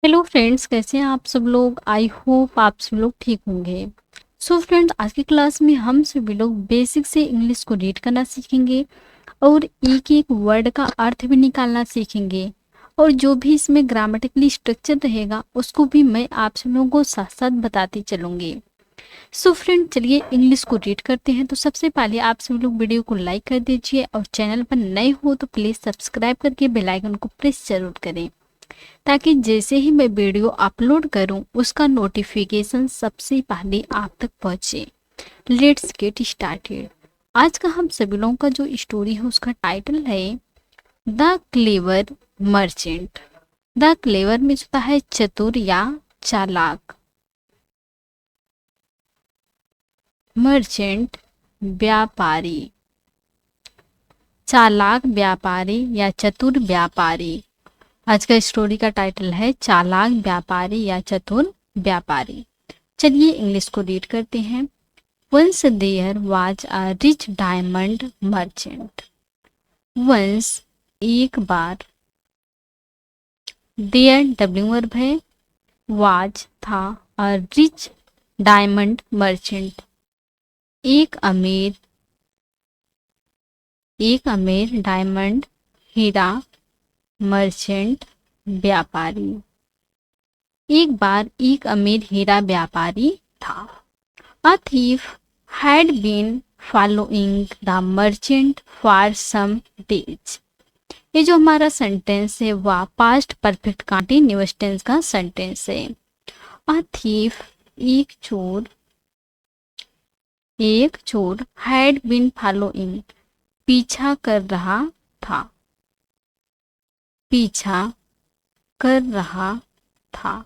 Hello friends, कैसे हैं आप सब लोग। आई होप आप सब लोग ठीक होंगे। सो फ्रेंड्स, आज की क्लास में हम सभी लोग बेसिक से इंग्लिश को रीड करना सीखेंगे और एक एक वर्ड का अर्थ भी निकालना सीखेंगे। और जो भी इसमें ग्रामेटिकली स्ट्रक्चर रहेगा उसको भी मैं आप सब लोगों को साथ साथ बताती चलूंगी। सो फ्रेंड, चलिए इंग्लिश को रीड करते हैं। तो सबसे पहले आप सभी लोग वीडियो को लाइक कर दीजिए और चैनल पर नए हो तो प्लीज़ सब्सक्राइब करके बेल आइकन को प्रेस जरूर करें, ताकि जैसे ही मैं वीडियो अपलोड करूं उसका नोटिफिकेशन सबसे पहले आप तक पहुंचे। Let's get started. आज का हम सभी लोगों का जो स्टोरी है उसका टाइटल है the clever merchant. The clever में होता है चतुर या चालाक, मर्चेंट व्यापारी, चालाक व्यापारी या चतुर व्यापारी। आज का स्टोरी का टाइटल है चालाक व्यापारी या चतुर व्यापारी। चलिए इंग्लिश को रीड करते हैं। Once there was a rich diamond merchant. Once एक बार, देयर डब्ल्यू वर्ब है, वाज था, अ रिच डायमंड मर्चेंट एक अमीर डायमंड हीरा मर्चेंट व्यापारी। एक बार एक अमीर हीरा व्यापारी था। A thief had been following the merchant for some days। ये जो हमारा सेंटेंस है वह पास्ट परफेक्ट कंटीन्यूअस टेंस का सेंटेंस है। A thief एक चोर had been following पीछा कर रहा था, पीछा कर रहा था।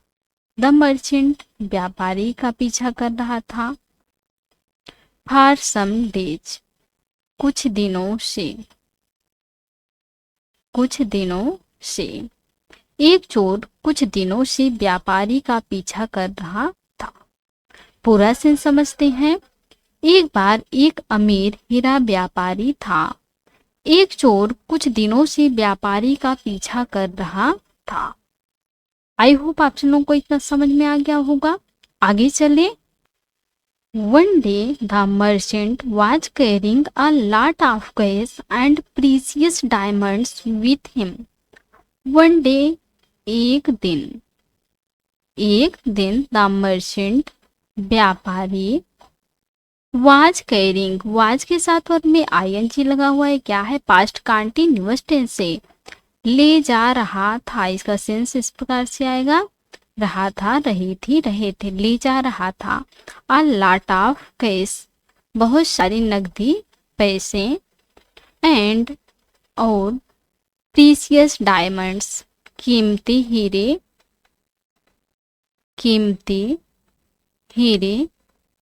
द मर्चेंट व्यापारी का पीछा कर रहा था। फॉर सम डेज कुछ दिनों से एक चोर कुछ दिनों से व्यापारी का पीछा कर रहा था। पूरा सेंस समझते हैं। एक बार एक अमीर हीरा व्यापारी था। एक चोर कुछ दिनों से व्यापारी का पीछा कर रहा था। आई होप आप लोगों को इतना समझ में आ गया होगा। आगे चले। One day the merchant was carrying a lot of cash and precious diamonds with him। One day एक दिन the merchant व्यापारी was carrying, was के साथ वर्ब में ing लगा हुआ है। क्या है? पास्ट कंटीन्यूअस टेंस से। ले जा रहा था, इसका सेंस इस प्रकार से आएगा, रहा था, रही थी, रहे थे, ले जा रहा था। अ लॉट ऑफ कैश बहुत सारी नकदी पैसे, एंड और प्रीसियस डायमंड्स कीमती हीरे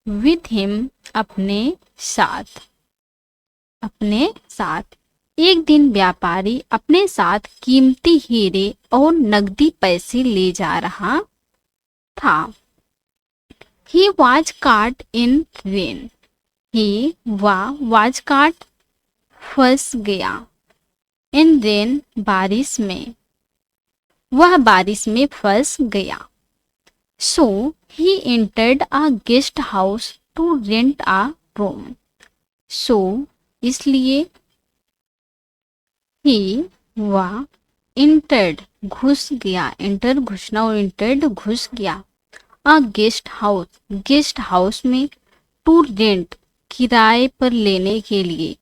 विथ हिम अपने साथ। एक दिन व्यापारी अपने साथ कीमती हीरे और नकदी पैसे ले जा रहा था। He was caught in rain। was caught फंस गया। In rain बारिश में, वह बारिश में फंस गया। So he entered a guest house to rent a room। So इसलिए वह entered घुस गया, enter घुसना और entered घुस गया। अ गेस्ट हाउस में, टू रेंट किराए पर लेने के लिए,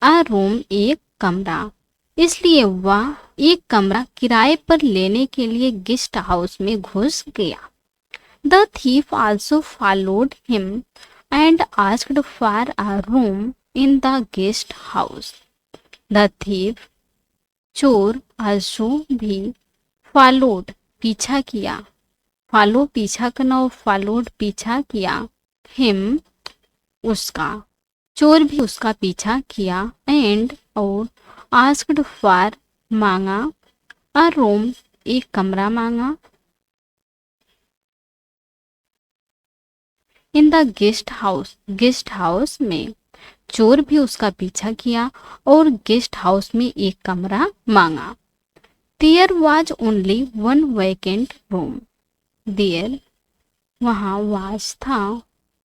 अ रूम एक कमरा, इसलिए वह एक कमरा किराए पर लेने के लिए गेस्ट हाउस में घुस गया। The thief also followed him and asked for a room in the guest house. The thief चोर आल्सो भी, फॉलोड पीछा किया, फॉलो पीछा करना और फॉलोड पीछा किया, हिम उसका, चोर भी उसका पीछा किया, एंड और आस्क्ड फॉर मांगा, अ रूम एक कमरा मांगा, इन द गेस्ट हाउस में। चोर भी उसका पीछा किया और गेस्ट हाउस में एक कमरा मांगा। There was only one vacant room. There वहाँ वाज था,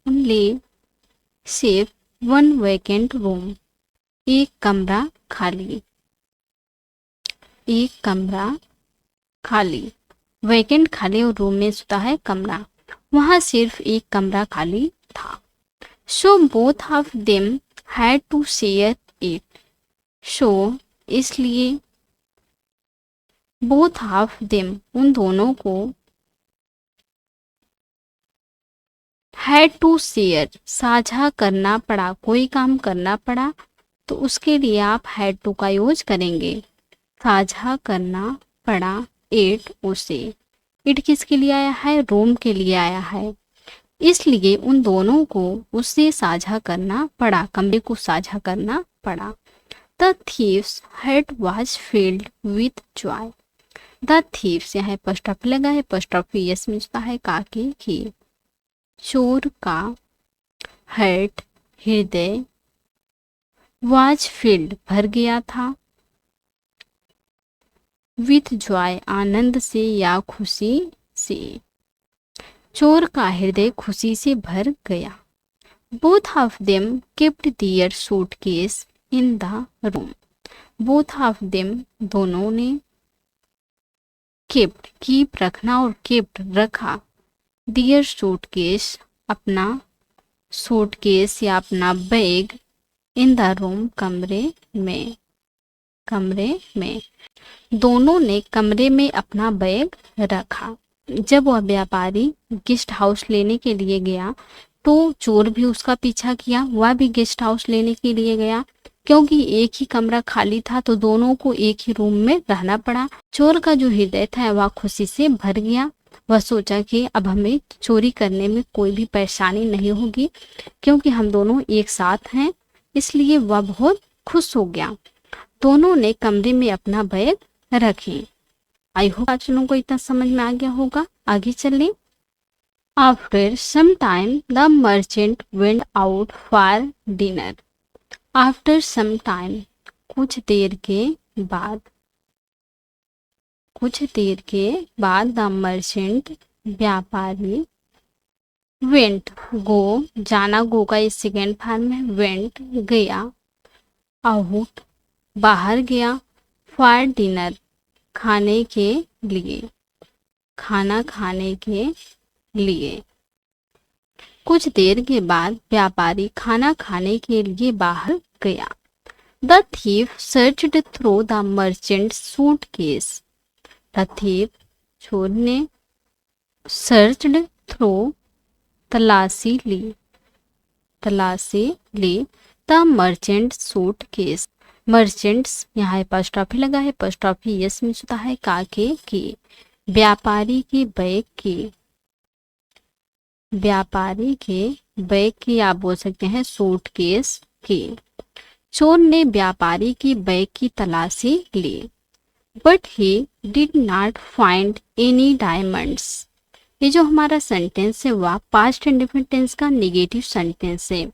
ओनली सिर्फ वन वैकेंट रूम, एक कमरा खाली, एक कमरा खाली। वैकेंट खाली और रूम में होता है कमरा, वहाँ सिर्फ एक कमरा खाली था। So both of them had to share it. So इसलिए बोथ ऑफ देम उन दोनों को, हैड टू शेयर साझा करना पड़ा, कोई काम करना पड़ा तो उसके लिए आप हैड टू का यूज करेंगे। साझा करना पड़ा इट उसे। इट किसके लिए आया है? रूम के लिए आया है, इसलिए उन दोनों को उससे साझा करना पड़ा, कमरे को साझा करना पड़ा। The thieves heart was filled with Joy. The thieves यहाँ एपोस्ट्रोफी लगा है, एपोस्ट्रोफी यस मिलता है काके की। चोर का हार्ट हृदय, वाज फिल्ड भर गया था, विथ जॉय आनंद से या खुशी से। चोर का हृदय खुशी से भर गया। Both of them kept their suitcase in the room. Both of them दोनों ने, केप्ट कीप रखना और केप्ट रखा, दियर सूटकेस अपना सूटकेस या अपना बैग, इन द रूम कमरे में, कमरे में। दोनों ने कमरे में अपना बैग रखा। जब वह व्यापारी गेस्ट हाउस लेने के लिए गया तो चोर भी उसका पीछा किया, वह भी गेस्ट हाउस लेने के लिए गया। क्योंकि एक ही कमरा खाली था तो दोनों को एक ही रूम में रहना पड़ा। चोर का जो हृदय था वह खुशी से भर गया। वह सोचा कि अब हमें चोरी करने में कोई भी परेशानी नहीं होगी क्योंकि हम दोनों एक साथ हैं, इसलिए वह बहुत खुश हो गया। दोनों ने कमरे में अपना बैग रखे। आई होप आप लोगों को इतना समझ में आ गया होगा। आगे चलें। After some time the merchant went out for dinner. After some time कुछ देर के बाद, कुछ देर के बाद द मर्चेंट व्यापारी, वेंट गो जाना, गो का इस सेकेंड फॉर्म में, वेंट गया, आउट बाहर गया, फॉर डिनर खाने के लिए, खाना खाने के लिए। कुछ देर के बाद व्यापारी खाना खाने के लिए बाहर गया। The thief searched through the merchant suitcase. The thief चोर ने, सर्च्ड थ्रू तलाशी ली, तलाशी ली, द मर्चेंट सूटकेस। मर्चेंट्स यहाँ एपोस्ट्रोफी लगा है, एपोस्ट्रोफी यस में होता है काके की। व्यापारी के बैग की, व्यापारी के बैग की आप बोल सकते हैं सूटकेस की। चोर ने व्यापारी की बैग की तलाशी ली। But he did not find any diamonds. ये जो हमारा सेंटेंस है वह पास्ट इंडेफिनिट टेंस का नेगेटिव सेंटेंस है।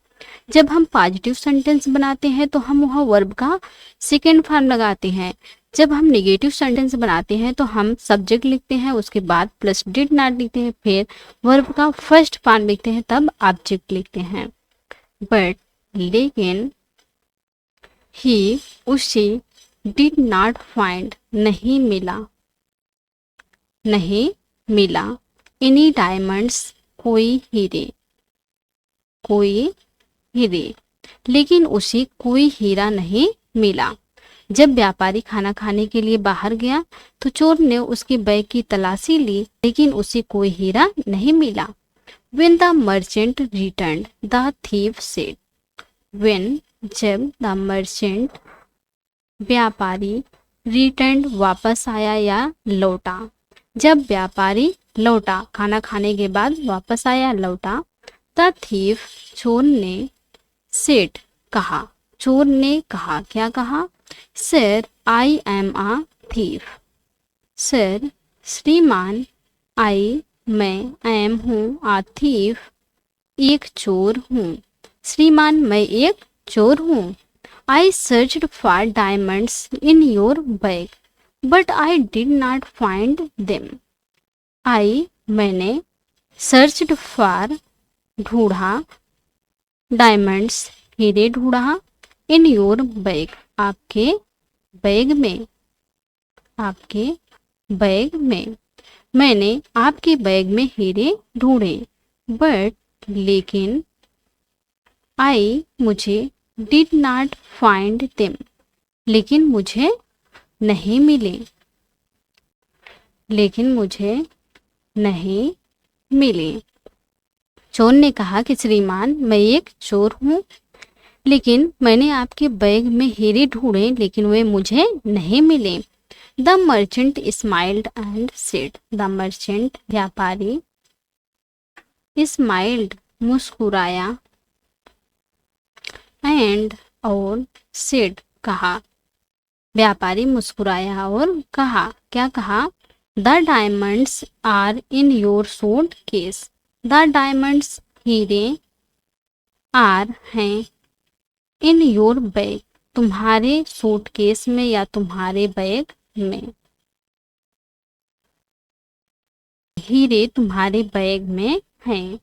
जब हम पॉजिटिव सेंटेंस बनाते हैं तो हम वहाँ वर्ब का सेकेंड फॉर्म लगाते हैं। जब हम नेगेटिव सेंटेंस बनाते हैं तो हम सब्जेक्ट लिखते हैं, उसके बाद प्लस डिड नॉट लिखते हैं, फिर वर्ब का फर्स्ट फॉर्म लिखते हैं, तब ऑब्जेक्ट लिखते हैं। बट लेकिन ही उसे डिड नॉट फाइंड नहीं मिला, नहीं मिला, एनी डायमंड्स कोई हीरे, कोई हीरे, लेकिन उसे कोई हीरा नहीं मिला। जब व्यापारी खाना खाने के लिए बाहर गया तो चोर ने उसके बैग की तलाशी ली लेकिन उसे कोई हीरा नहीं मिला। When the merchant returned, the thief said. When जब the merchant व्यापारी, returned वापस आया या लौटा, जब व्यापारी लौटा खाना खाने के बाद वापस आया लौटा, the thief चोर ने, said कहा, चोर ने कहा, क्या कहा? Sir, I am a thief. Sir, श्रीमान, I मैं am हूँ, a thief एक चोर हूँ। श्रीमान मैं एक चोर हूँ? I searched for diamonds in your bag but I did not find them. मैंने सर्च्ड फॉर ढूंढा, डायमंड्स हीरे ढूंढा, इन योर बैग आपके बैग में, आपके बैग में, मैंने आपके बैग में हीरे ढूंढे, बट लेकिन मुझे डिड नॉट फाइंड देम, लेकिन मुझे नहीं मिले, लेकिन मुझे नहीं मिले। चोर ने कहा कि श्रीमान मैं एक चोर हूँ, लेकिन मैंने आपके बैग में हीरे ढूंढे लेकिन वे मुझे नहीं मिले। The merchant smiled and said, the merchant व्यापारी, स्माइल्ड मुस्कुराया, एंड और सेड कहा, व्यापारी मुस्कुराया और कहा, क्या कहा? The diamonds are in your suitcase, the diamonds हीरे, आर हैं, इन योर बैग तुम्हारे सूटकेस में या तुम्हारे बैग में, हीरे तुम्हारे बैग में हैं।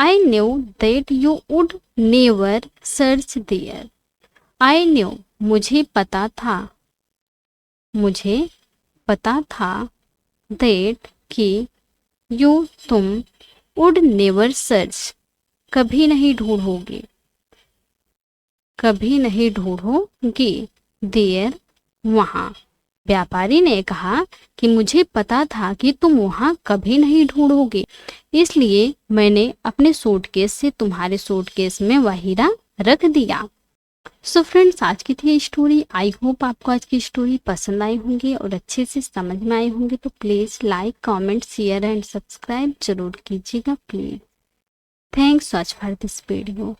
I knew that you would never search there, I knew मुझे पता था, मुझे पता था, दैट कि यू तुम, वुड नेवर सर्च कभी नहीं ढूंढोगे, कभी नहीं ढूंढोगे, देयर वहाँ। व्यापारी ने कहा कि मुझे पता था कि तुम वहाँ कभी नहीं ढूंढोगे, इसलिए मैंने अपने सूटकेस से तुम्हारे सूटकेस में वह हीरा रख दिया। सो फ्रेंड्स, आज की थी स्टोरी। आई होप आपको आज की स्टोरी पसंद आई होंगी और अच्छे से समझ में आई होंगी। तो please like, comment, share and subscribe जरूर कीजिएगा please. Thanks watch for this video.